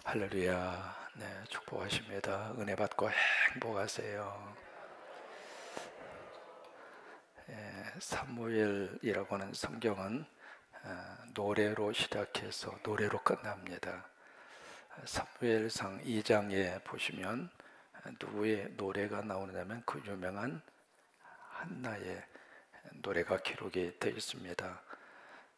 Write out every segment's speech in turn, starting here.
할렐루야. 네, 축복하십니다. 은혜 받고 행복하세요. 사무엘이라고 하는 성경은 노래로 시작해서 노래로 끝납니다. 사무엘상 2장에 보시면 누구의 노래가 나오냐면 그 유명한 한나의 노래가 기록이 되어 있습니다.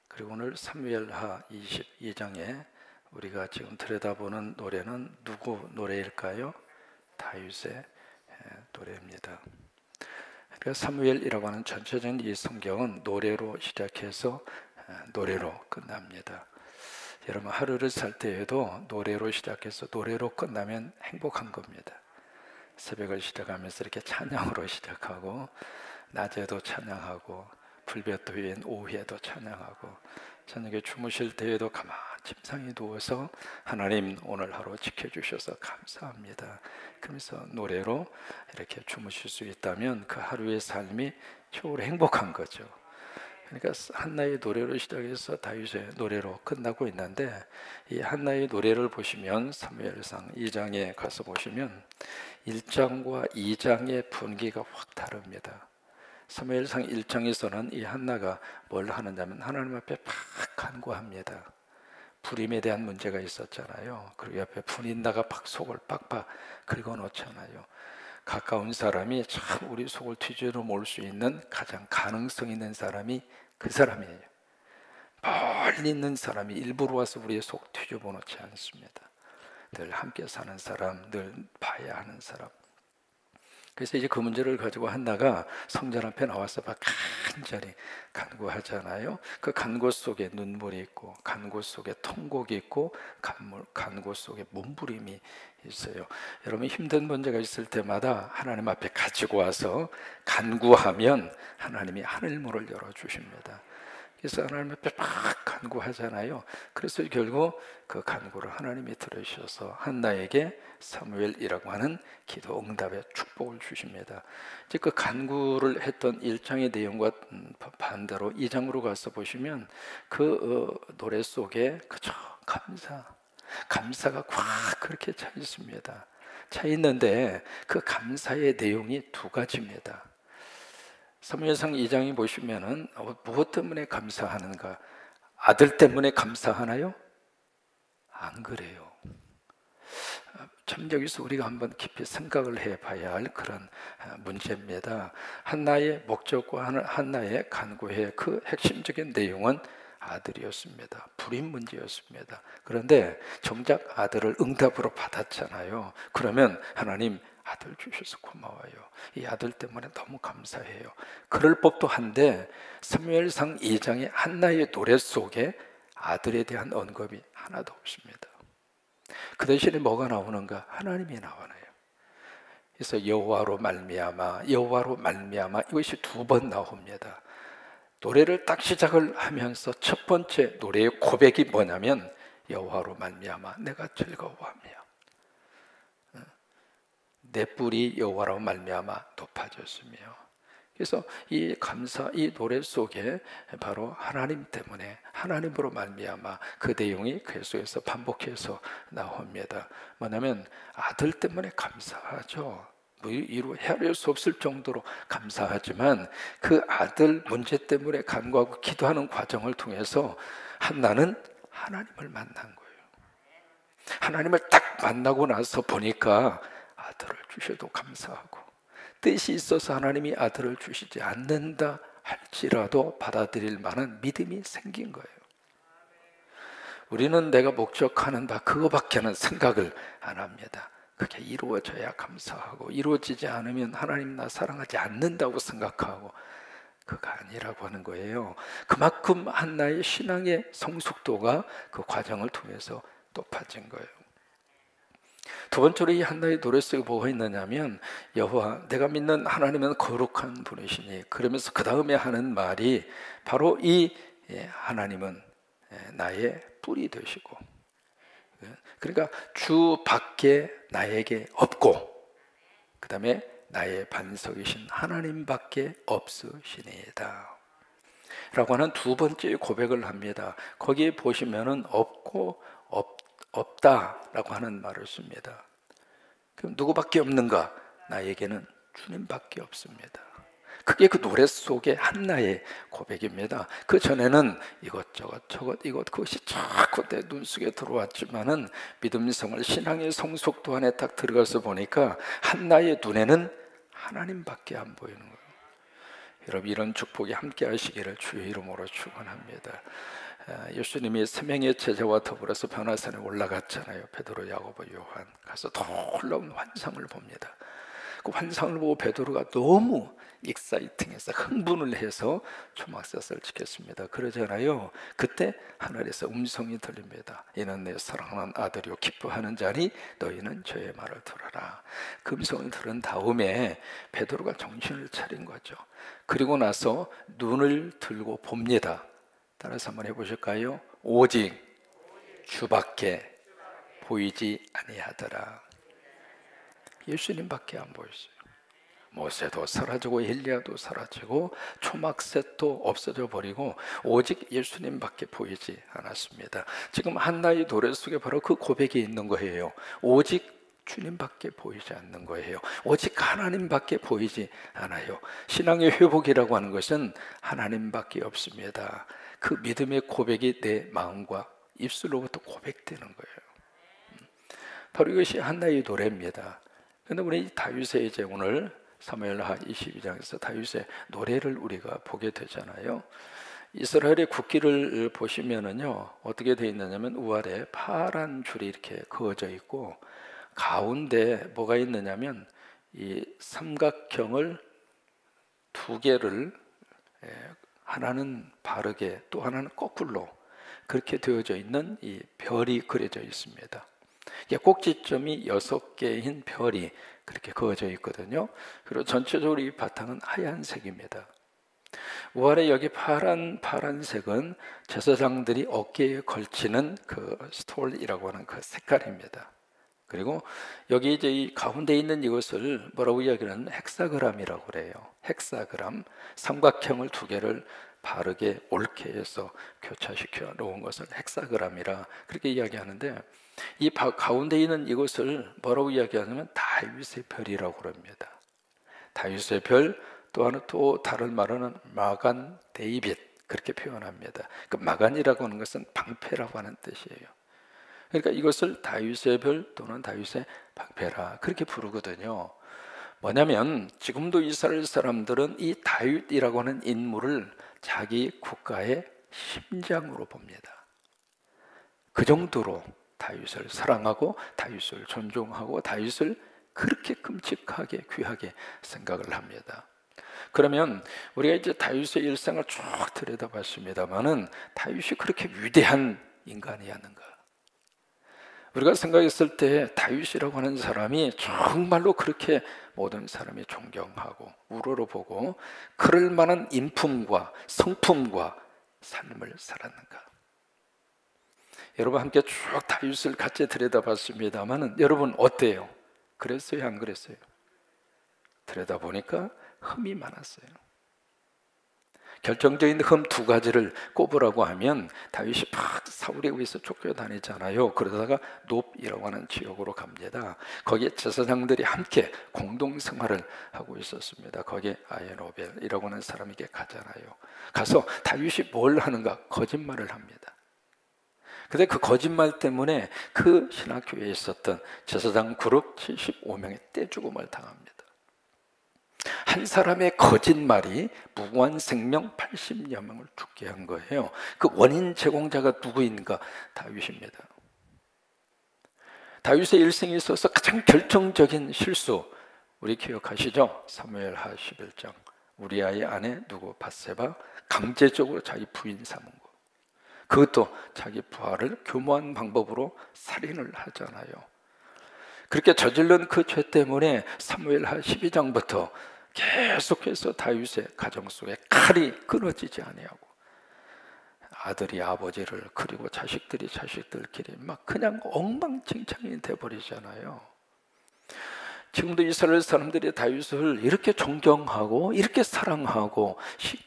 그리고 오늘 사무엘하 22장에 우리가 지금 들여다보는 노래는 누구 노래일까요? 다윗의 노래입니다. 그러니까 사무엘이라고 하는 전체적인 이 성경은 노래로 시작해서 노래로 끝납니다. 여러분 하루를 살 때에도 노래로 시작해서 노래로 끝나면 행복한 겁니다. 새벽을 시작하면서 이렇게 찬양으로 시작하고 낮에도 찬양하고 불볕 더위엔 오후에도 찬양하고 저녁에 주무실 때에도 가만히 침상에 누워서 하나님 오늘 하루 지켜주셔서 감사합니다 그러면서 노래로 이렇게 주무실 수 있다면 그 하루의 삶이 최고로 행복한 거죠. 그러니까 한나의 노래로 시작해서 다윗의 노래로 끝나고 있는데 이 한나의 노래를 보시면 사무엘상 2장에 가서 보시면 1장과 2장의 분위기가 확 다릅니다. 사무엘상 1장에서는 이 한나가 뭘 하느냐면 하나님 앞에 막 간구합니다. 불임에 대한 문제가 있었잖아요. 그리고 옆에 분인나가 막 속을 빡빡 긁어놓잖아요. 가까운 사람이 참 우리 속을 뒤집어 놓을 수 있는 가장 가능성 있는 사람이 그 사람이에요. 멀리 있는 사람이 일부러 와서 우리의 속 뒤집어 놓지 않습니다. 늘 함께 사는 사람, 늘 봐야 하는 사람. 그래서 이제 그 문제를 가지고 한나가 성전 앞에 나와서 막 간절히 간구하잖아요. 그 간구 속에 눈물이 있고 간구 속에 통곡이 있고 간구 속에 몸부림이 있어요. 여러분 힘든 문제가 있을 때마다 하나님 앞에 가지고 와서 간구하면 하나님이 하늘문을 열어주십니다. 그래서 하나님 앞에 막 간구하잖아요. 그래서 결국 그 간구를 하나님이 들으셔서 한나에게 사무엘이라고 하는 기도 응답의 축복을 주십니다. 이제 그 간구를 했던 1장의 내용과 반대로 2장으로 가서 보시면 그 노래 속에 그저 감사가 꽉 그렇게 차 있습니다. 차 있는데 그 감사의 내용이 두 가지입니다. 사무엘상 2장에 보시면은 무엇 때문에 감사하는가? 아들 때문에 감사하나요? 안 그래요. 참 여기서 우리가 한번 깊이 생각을 해봐야 할 그런 문제입니다. 한나의 목적과 한나의 간구의 그 핵심적인 내용은 아들이었습니다. 불임 문제였습니다. 그런데 정작 아들을 응답으로 받았잖아요. 그러면 하나님 아들 주셔서 고마워요. 이 아들 때문에 너무 감사해요. 그럴 법도 한데 사무엘상 2장의 한나의 노래 속에 아들에 대한 언급이 하나도 없습니다. 그 대신에 뭐가 나오는가? 하나님이 나오네요. 그래서 여호와로 말미암아 이것이 두 번 나옵니다. 노래를 딱 시작을 하면서 첫 번째 노래의 고백이 뭐냐면 여호와로 말미암아 내가 즐거워하며 내 뿔이 여호와로 말미암아 높아졌으며. 그래서 이 노래 속에 바로 하나님 때문에 하나님으로 말미암아 그 내용이 계속해서 반복해서 나옵니다. 뭐냐면 아들 때문에 감사하죠. 이루 헤아릴 수 없을 정도로 감사하지만 그 아들 문제 때문에 간구하고 기도하는 과정을 통해서 한나는 하나님을 만난 거예요. 하나님을 딱 만나고 나서 보니까 아들을 주셔도 감사하고 뜻이 있어서 하나님이 아들을 주시지 않는다 할지라도 받아들일 만한 믿음이 생긴 거예요. 우리는 내가 목적하는 바 그거밖에는 생각을 안 합니다. 그게 이루어져야 감사하고 이루어지지 않으면 하나님 나 사랑하지 않는다고 생각하고 그거 아니라고 하는 거예요. 그만큼 한나의 신앙의 성숙도가 그 과정을 통해서 높아진 거예요. 두 번째로 이 한나의 노래 속에 뭐가 있느냐면 여호와 내가 믿는 하나님은 거룩한 분이시니 그러면서 그 다음에 하는 말이 바로 이 하나님은 나의 뿔이 되시고 그러니까 주 밖에 나에게 없고 그 다음에 나의 반석이신 하나님밖에 없으시니이다 라고 하는 두 번째 고백을 합니다. 거기에 보시면은 없고 없다라고 하는 말을 씁니다. 그럼 누구밖에 없는가? 나에게는 주님밖에 없습니다. 그게 그 노래 속의 한나의 고백입니다. 그 전에는 이것저것 저것 이것 그것이 자꾸 내 눈 속에 들어왔지만은 믿음성을 신앙의 성숙도 안에 딱 들어가서 보니까 한나의 눈에는 하나님밖에 안 보이는 거예요. 여러분, 이런 축복이 함께 하시기를 주의 이름으로 축원합니다. 예수님이 세 명의 제자와 더불어서 변화산에 올라갔잖아요. 베드로, 야고보, 요한. 가서 놀라운 환상을 봅니다. 그 환상을 보고 베드로가 너무 익사이팅해서 흥분을 해서 초막셋을 지켰습니다. 그러잖아요. 그때 하늘에서 음성이 들립니다. 이는 내 사랑하는 아들이요 기뻐하는 자니 너희는 저의 말을 들어라. 그 음성을 들은 다음에 베드로가 정신을 차린 거죠. 그리고 나서 눈을 들고 봅니다. 따라서 한번 해보실까요? 오직 주밖에 보이지 아니하더라. 예수님밖에 안 보였어요. 모세도 사라지고 엘리야도 사라지고 초막셋도 없어져 버리고 오직 예수님밖에 보이지 않았습니다. 지금 한나의 노래 속에 바로 그 고백이 있는 거예요. 오직 주님밖에 보이지 않는 거예요. 오직 하나님밖에 보이지 않아요. 신앙의 회복이라고 하는 것은 하나님밖에 없습니다. 그 믿음의 고백이 내 마음과 입술로부터 고백되는 거예요. 바로 이것이 한나의 노래입니다. 그런데 우리 다윗의 이제 오늘 사무엘하 22장에서 다윗의 노래를 우리가 보게 되잖아요. 이스라엘의 국기를 보시면은요, 어떻게 되어 있느냐면 우아래 파란 줄이 이렇게 그어져 있고 가운데 뭐가 있느냐면 이 삼각형을 두 개를 하나는 바르게 또 하나는 거꾸로 그렇게 되어져 있는 이 별이 그려져 있습니다. 꼭지점이 6개인 별이 그렇게 그어져 있거든요. 그리고 전체적으로 이 바탕은 하얀색입니다. 우아래 여기 파란색은 제사장들이 어깨에 걸치는 그 스톨이라고 하는 그 색깔입니다. 그리고 여기 이제 이 가운데 있는 이것을 뭐라고 이야기하는 헥사그람이라고 그래요. 헥사그람, 삼각형을 두 개를 바르게 옳게 해서 교차시켜 놓은 것을 헥사그람이라 그렇게 이야기하는데, 이 가운데 있는 이것을 뭐라고 이야기하냐면 다윗의 별이라고 그럽니다. 다윗의 별, 또 하나 또 다른 말은 마간 데이빗 그렇게 표현합니다. 그 마간이라고 하는 것은 방패라고 하는 뜻이에요. 그러니까 이것을 다윗의 별 또는 다윗의 방패라 그렇게 부르거든요. 뭐냐면 지금도 이스라엘 사람들은 이 다윗이라고 하는 인물을 자기 국가의 심장으로 봅니다. 그 정도로 다윗을 사랑하고 다윗을 존중하고 다윗을 그렇게 끔찍하게 귀하게 생각을 합니다. 그러면 우리가 이제 다윗의 일생을 쭉 들여다봤습니다만은 다윗이 그렇게 위대한 인간이었는가? 우리가 생각했을 때 다윗이라고 하는 사람이 정말로 그렇게 모든 사람이 존경하고 우러러보고 그럴 만한 인품과 성품과 삶을 살았는가? 여러분 함께 쭉 다윗을 같이 들여다봤습니다만은 여러분 어때요? 그랬어요? 안 그랬어요? 들여다보니까 흠이 많았어요. 결정적인 흠 두 가지를 꼽으라고 하면 다윗이 막 사울에 의해서 쫓겨다니잖아요. 그러다가 놉이라고 하는 지역으로 갑니다. 거기에 제사장들이 함께 공동 생활을 하고 있었습니다. 거기에 아히노벨이라고 하는 사람에게 가잖아요. 가서 다윗이 뭘 하는가? 거짓말을 합니다. 근데 그 거짓말 때문에 그 신학교에 있었던 제사장 그룹 75명이 떼죽음을 당합니다. 한 사람의 거짓말이 무고한 생명 80여 명을 죽게 한 거예요. 그 원인 제공자가 누구인가? 다윗입니다. 다윗의 일생에 있어서 가장 결정적인 실수, 우리 기억하시죠? 사무엘하 11장 우리아의 아내 누구? 밧세바 강제적으로 자기 부인 삼은 거. 그것도 자기 부하를 교묘한 방법으로 살인을 하잖아요. 그렇게 저지른 그 죄 때문에 사무엘하 12장부터 계속해서 다윗의 가정 속에 칼이 끊어지지 아니하고 아들이 아버지를 그리고 자식들이 자식들끼리 막 그냥 엉망진창이 돼버리잖아요. 지금도 이스라엘 사람들이 다윗을 이렇게 존경하고 이렇게 사랑하고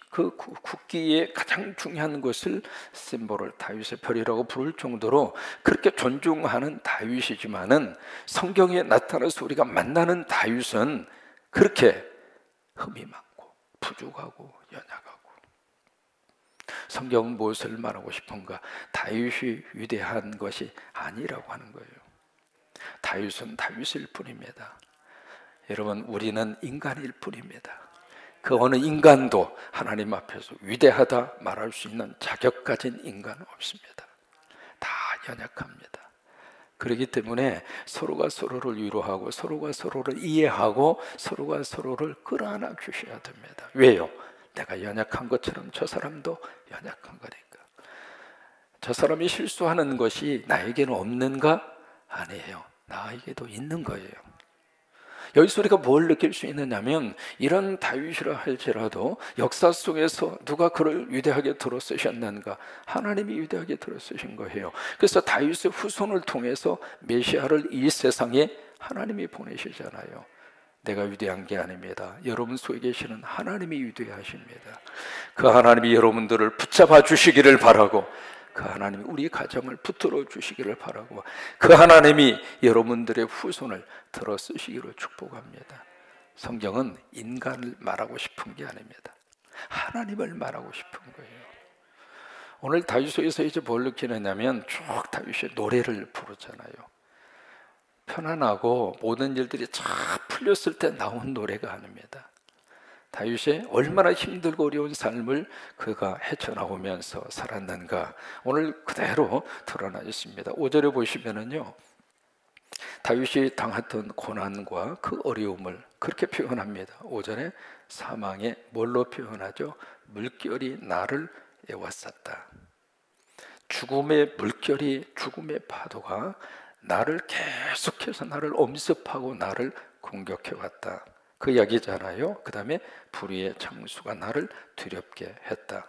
그 국기의 가장 중요한 것을 심볼을 다윗의 별이라고 부를 정도로 그렇게 존중하는 다윗이지만은 성경에 나타나서 우리가 만나는 다윗은 그렇게 흠이 많고 부족하고 연약하고. 성경은 무엇을 말하고 싶은가? 다윗이 위대한 것이 아니라고 하는 거예요. 다윗은 다윗일 뿐입니다. 여러분, 우리는 인간일 뿐입니다. 그 어느 인간도 하나님 앞에서 위대하다 말할 수 있는 자격 가진 인간은 없습니다. 다 연약합니다. 그렇기 때문에 서로가 서로를 위로하고 서로가 서로를 이해하고 서로가 서로를 끌어안아 주셔야 됩니다. 왜요? 내가 연약한 것처럼 저 사람도 연약한 거니까. 저 사람이 실수하는 것이 나에게는 없는가? 아니에요. 나에게도 있는 거예요. 여기서 우리가 뭘 느낄 수 있느냐면, 이런 다윗이라 할지라도 역사 속에서 누가 그를 위대하게 들어 쓰셨는가? 하나님이 위대하게 들어 쓰신 거예요. 그래서 다윗의 후손을 통해서 메시아를 이 세상에 하나님이 보내시잖아요. 내가 위대한 게 아닙니다. 여러분 속에 계시는 하나님이 위대하십니다. 그 하나님이 여러분들을 붙잡아 주시기를 바라고, 그 하나님이 우리 가정을 붙들어 주시기를 바라고, 그 하나님이 여러분들의 후손을 들어 쓰시기를 축복합니다. 성경은 인간을 말하고 싶은 게 아닙니다. 하나님을 말하고 싶은 거예요. 오늘 다윗서에서 이제 뭘 느끼느냐면, 쭉 다윗이 노래를 부르잖아요. 편안하고 모든 일들이 잘 풀렸을 때 나온 노래가 아닙니다. 다윗이 얼마나 힘들고 어려운 삶을 그가 헤쳐나오면서 살았는가, 오늘 그대로 드러나 있습니다. 5절에 보시면은요, 다윗이 당했던 고난과 그 어려움을 그렇게 표현합니다. 5절에 사망에 뭘로 표현하죠? 물결이 나를 에워쌌다. 죽음의 물결이, 죽음의 파도가 나를 계속해서 나를 엄습하고 나를 공격해 왔다. 그 이야기잖아요. 그 다음에 불의의 창수가 나를 두렵게 했다.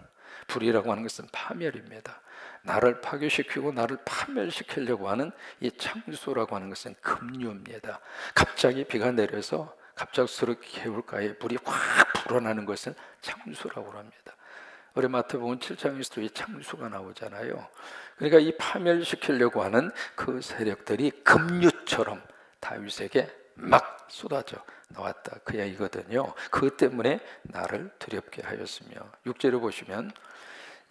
불의라고 하는 것은 파멸입니다. 나를 파괴시키고 나를 파멸시키려고 하는 이 창수라고 하는 것은 급류입니다. 갑자기 비가 내려서 갑작스럽게 개울가에 물이 확 불어나는 것은 창수라고 합니다. 우리 마태복음 7장에서도 이 창수가 나오잖아요. 그러니까 이 파멸시키려고 하는 그 세력들이 급류처럼 다윗에게 막 쏟아져 나왔다, 그 이야기거든요. 그것 때문에 나를 두렵게 하였으며, 6절을 보시면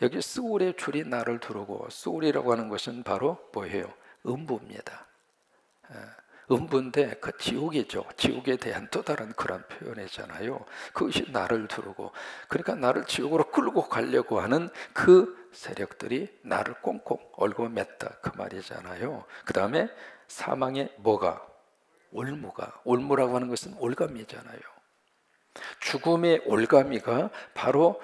여기 스울의 줄이 나를 두르고, 스울이라고 하는 것은 바로 뭐예요? 음부입니다. 음부인데 그 지옥이죠. 지옥에 대한 또 다른 그런 표현이잖아요. 그것이 나를 두르고, 그러니까 나를 지옥으로 끌고 가려고 하는 그 세력들이 나를 꽁꽁 얽어 맸다, 그 말이잖아요. 그 다음에 사망의 뭐가? 올무가. 올무라고 하는 것은 올가미잖아요. 죽음의 올가미가 바로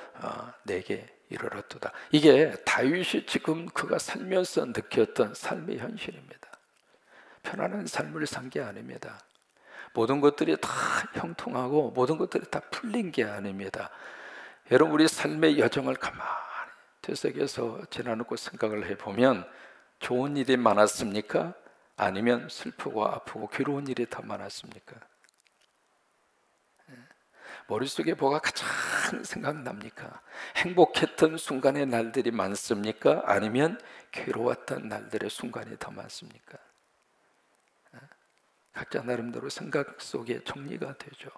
내게 이르렀도다. 이게 다윗이 지금 그가 살면서 느꼈던 삶의 현실입니다. 편안한 삶을 산 게 아닙니다. 모든 것들이 다 형통하고 모든 것들이 다 풀린 게 아닙니다. 여러분, 우리 삶의 여정을 가만히 되새겨서 지나놓고 생각을 해보면 좋은 일이 많았습니까? 아니면 슬프고 아프고 괴로운 일이 더 많았습니까? 머릿속에 뭐가 가장 생각납니까? 행복했던 순간의 날들이 많습니까? 아니면 괴로웠던 날들의 순간이 더 많습니까? 각자 나름대로 생각 속에 정리가 되죠.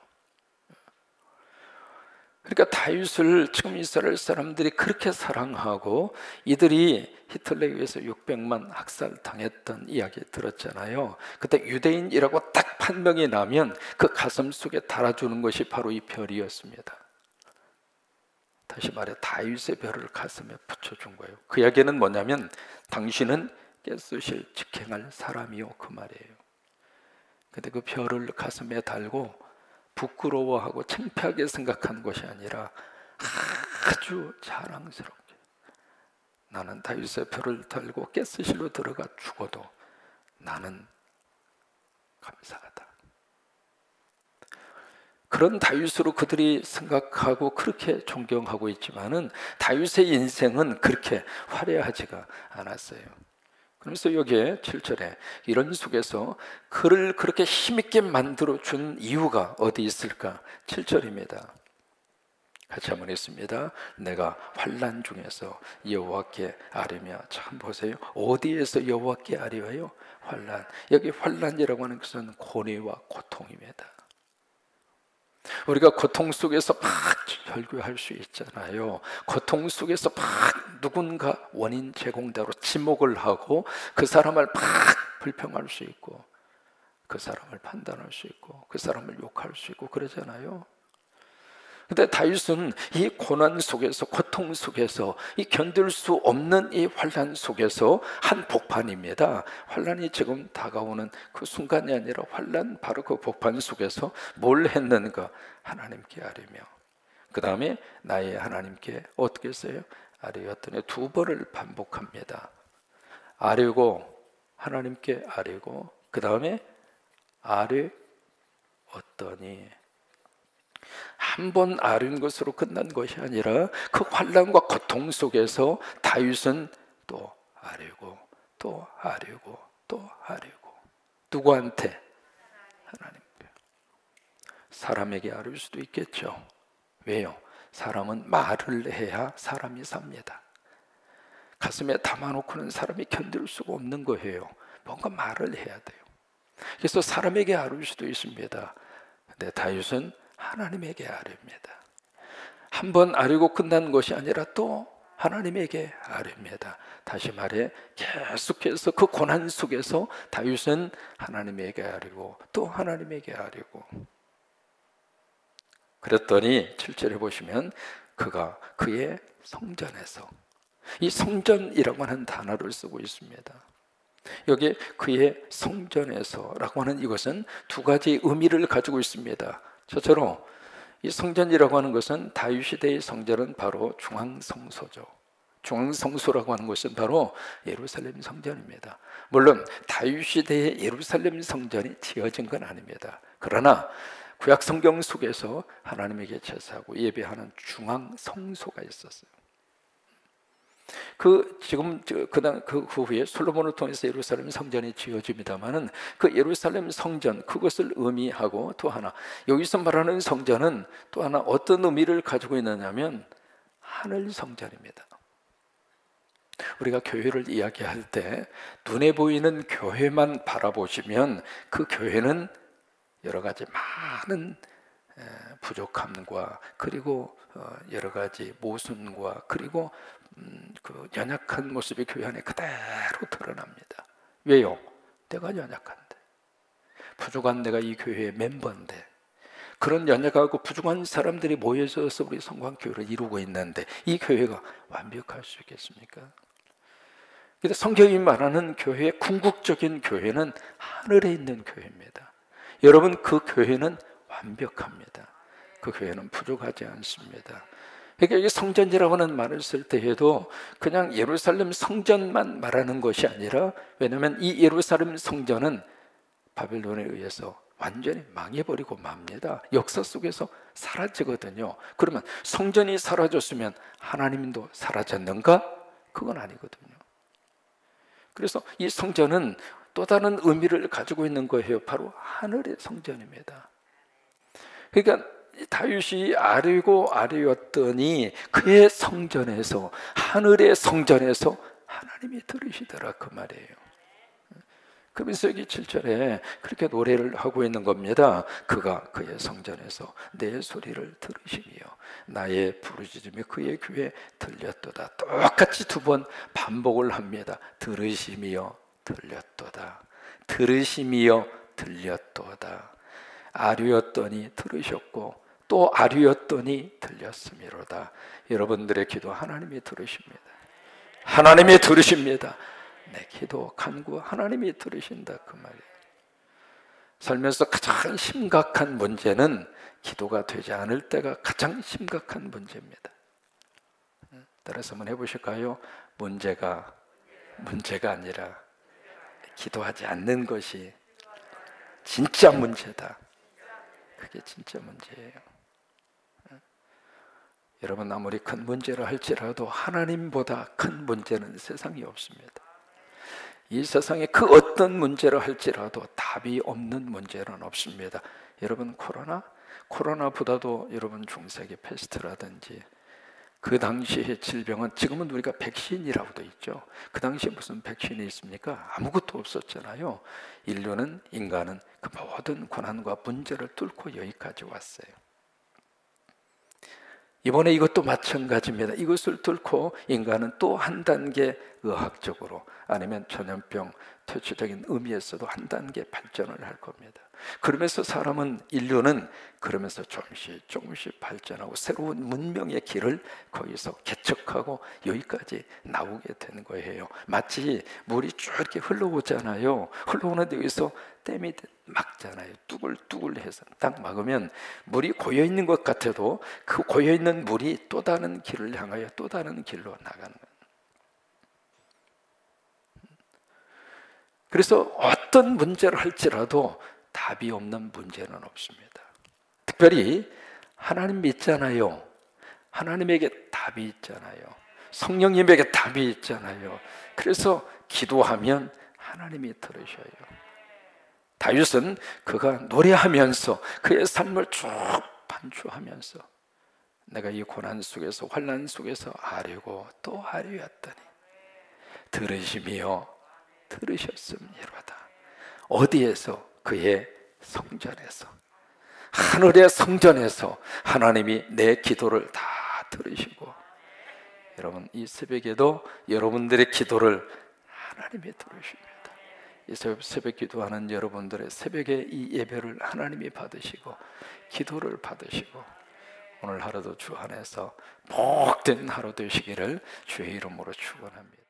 그러니까 다윗을 지금 이스라엘 사람들이 그렇게 사랑하고, 이들이 히틀러에 의해서 600만 학살당했던 이야기 들었잖아요. 그때 유대인이라고 딱 판명이 나면 그 가슴 속에 달아주는 것이 바로 이 별이었습니다. 다시 말해 다윗의 별을 가슴에 붙여준 거예요. 그 이야기는 뭐냐면, 당신은 깨쓰실 직행할 사람이요, 그 말이에요. 근데 그 별을 가슴에 달고 부끄러워하고 창피하게 생각한 것이 아니라 아주 자랑스럽게, 나는 다윗의 별을 달고 가스실로 들어가 죽어도 나는 감사하다. 그런 다윗으로 그들이 생각하고 그렇게 존경하고 있지만은 다윗의 인생은 그렇게 화려하지가 않았어요. 그러면서 여기에 7절에 이런 속에서 그를 그렇게 힘있게 만들어 준 이유가 어디 있을까? 7절입니다. 같이 한번 읽습니다. 내가 환난 중에서 여호와께 아뢰며. 참 보세요. 어디에서 여호와께 아뢰어요? 환난. 여기 환난이라고 하는 것은 고뇌와 고통입니다. 우리가 고통 속에서 막 절규할 수 있잖아요. 고통 속에서 막 누군가 원인 제공자로 지목을 하고 그 사람을 막 불평할 수 있고 그 사람을 판단할 수 있고 그 사람을 욕할 수 있고 그러잖아요. 근데 다윗은 이 고난 속에서, 고통 속에서, 이 견딜 수 없는 이 환난 속에서 한 복판입니다. 환난이 지금 다가오는 그 순간이 아니라 환난, 바로 그 복판 속에서 뭘 했는가? 하나님께 아뢰며, 그 다음에 나의 하나님께 어떻게 했어요? 아뢰었더니 두 번을 반복합니다. 아뢰고, 하나님께 아뢰고, 그 다음에 아뢰었더니, 한 번 아뢰는 것으로 끝난 것이 아니라 그 환난과 고통 속에서 다윗은 또 아뢰고 또 아뢰고 또 아뢰고. 누구한테? 하나님께. 사람에게 아뢰을 수도 있겠죠. 왜요? 사람은 말을 해야 사람이 삽니다. 가슴에 담아놓고는 사람이 견딜 수가 없는 거예요. 뭔가 말을 해야 돼요. 그래서 사람에게 아뢰을 수도 있습니다. 근데 다윗은 하나님에게 아뢰입니다. 한 번 아뢰고 끝난 것이 아니라 또 하나님에게 아뢰입니다. 다시 말해 계속해서 그 고난 속에서 다윗은 하나님에게 아뢰고 또 하나님에게 아뢰고. 그랬더니 7절에 보시면 그가 그의 성전에서, 이 성전이라고 하는 단어를 쓰고 있습니다. 여기 그의 성전에서라고 하는 이것은 두 가지 의미를 가지고 있습니다. 저처럼 이 성전이라고 하는 것은 다윗 시대의 성전은 바로 중앙성소죠. 중앙성소라고 하는 것은 바로 예루살렘 성전입니다. 물론 다윗 시대의 예루살렘 성전이 지어진 건 아닙니다. 그러나 구약 성경 속에서 하나님에게 제사하고 예배하는 중앙성소가 있었어요. 지금 그 후에 솔로몬을 통해서 예루살렘 성전이 지어집니다만은 그 예루살렘 성전, 그것을 의미하고 또 하나, 여기서 말하는 성전은 또 하나 어떤 의미를 가지고 있느냐면 하늘 성전입니다. 우리가 교회를 이야기할 때 눈에 보이는 교회만 바라보시면 그 교회는 여러 가지 많은 부족함과 그리고 여러 가지 모순과 그리고 그 연약한 모습이 교회 안에 그대로 드러납니다. 왜요? 내가 연약한데, 부족한 내가 이 교회의 멤버인데, 그런 연약하고 부족한 사람들이 모여서 우리 성광교회를 이루고 있는데 이 교회가 완벽할 수 있겠습니까? 그런데 성경이 말하는 교회의 궁극적인 교회는 하늘에 있는 교회입니다. 여러분, 그 교회는 완벽합니다. 그 교회는 부족하지 않습니다. 그러니까 이 성전이라고 하는 말을 쓸 때에도 그냥 예루살렘 성전만 말하는 것이 아니라, 왜냐하면 이 예루살렘 성전은 바벨론에 의해서 완전히 망해버리고 맙니다. 역사 속에서 사라지거든요. 그러면 성전이 사라졌으면 하나님도 사라졌는가? 그건 아니거든요. 그래서 이 성전은 또 다른 의미를 가지고 있는 거예요. 바로 하늘의 성전입니다. 그러니까 다윗이 아뢰고 아뢰었더니 그의 성전에서, 하늘의 성전에서 하나님이 들으시더라, 그 말이에요. 그러면서 여기 7절에 그렇게 노래를 하고 있는 겁니다. 그가 그의 성전에서 내 소리를 들으시며 나의 부르짖음이 그의 귀에 들렸도다. 똑같이 두 번 반복을 합니다. 들으시며 들렸도다. 들으시며 들렸도다. 아뢰었더니 들으셨고 또 아뢰었더니 들렸음이로다. 여러분들의 기도 하나님이 들으십니다. 하나님이 들으십니다. 내 기도 간구 하나님이 들으신다, 그 말이에요. 살면서 가장 심각한 문제는 기도가 되지 않을 때가 가장 심각한 문제입니다. 따라서 한번 해보실까요? 문제가 아니라 기도하지 않는 것이 진짜 문제다. 그게 진짜 문제예요. 여러분, 아무리 큰 문제를 할지라도 하나님보다 큰 문제는 세상에 없습니다. 이 세상에 그 어떤 문제를 할지라도 답이 없는 문제는 없습니다. 여러분, 코로나보다도 여러분 중세기 패스트라든지 그 당시의 질병은, 지금은 우리가 백신이라고 돼 있죠. 그 당시에 무슨 백신이 있습니까? 아무것도 없었잖아요. 인간은 그 모든 고난과 문제를 뚫고 여기까지 왔어요. 이번에 이것도 마찬가지입니다. 이것을 뚫고 인간은 또 한 단계 의학적으로, 아니면 전염병 퇴치적인 의미에서도 한 단계 발전을 할 겁니다. 그러면서 인류는 그러면서 조금씩 발전하고 새로운 문명의 길을 거기서 개척하고 여기까지 나오게 되는 거예요. 마치 물이 쭉 이렇게 흘러오잖아요. 흘러오는데 여기서 댐이 막잖아요. 뚜글뚜글해서 딱 막으면 물이 고여있는 것 같아도 그 고여있는 물이 또 다른 길을 향하여 또 다른 길로 나가는 거예요. 그래서 어떤 문제를 할지라도 답이 없는 문제는 없습니다. 특별히 하나님 믿잖아요. 하나님에게 답이 있잖아요. 성령님에게 답이 있잖아요. 그래서 기도하면 하나님이 들으셔요. 다윗은 그가 노래하면서 그의 삶을 쭉 반추하면서 내가 이 고난 속에서, 환난 속에서 아뢰고 또 아뢰었더니 들으시며 들으셨음이로다. 어디에서? 그의 성전에서, 하늘의 성전에서 하나님이 내 기도를 다 들으시고, 여러분, 이 새벽에도 여러분들의 기도를 하나님이 들으십니다. 이 새벽 기도하는 여러분들의 새벽에 이 예배를 하나님이 받으시고 기도를 받으시고, 오늘 하루도 주 안에서 복된 하루 되시기를 주의 이름으로 축원합니다.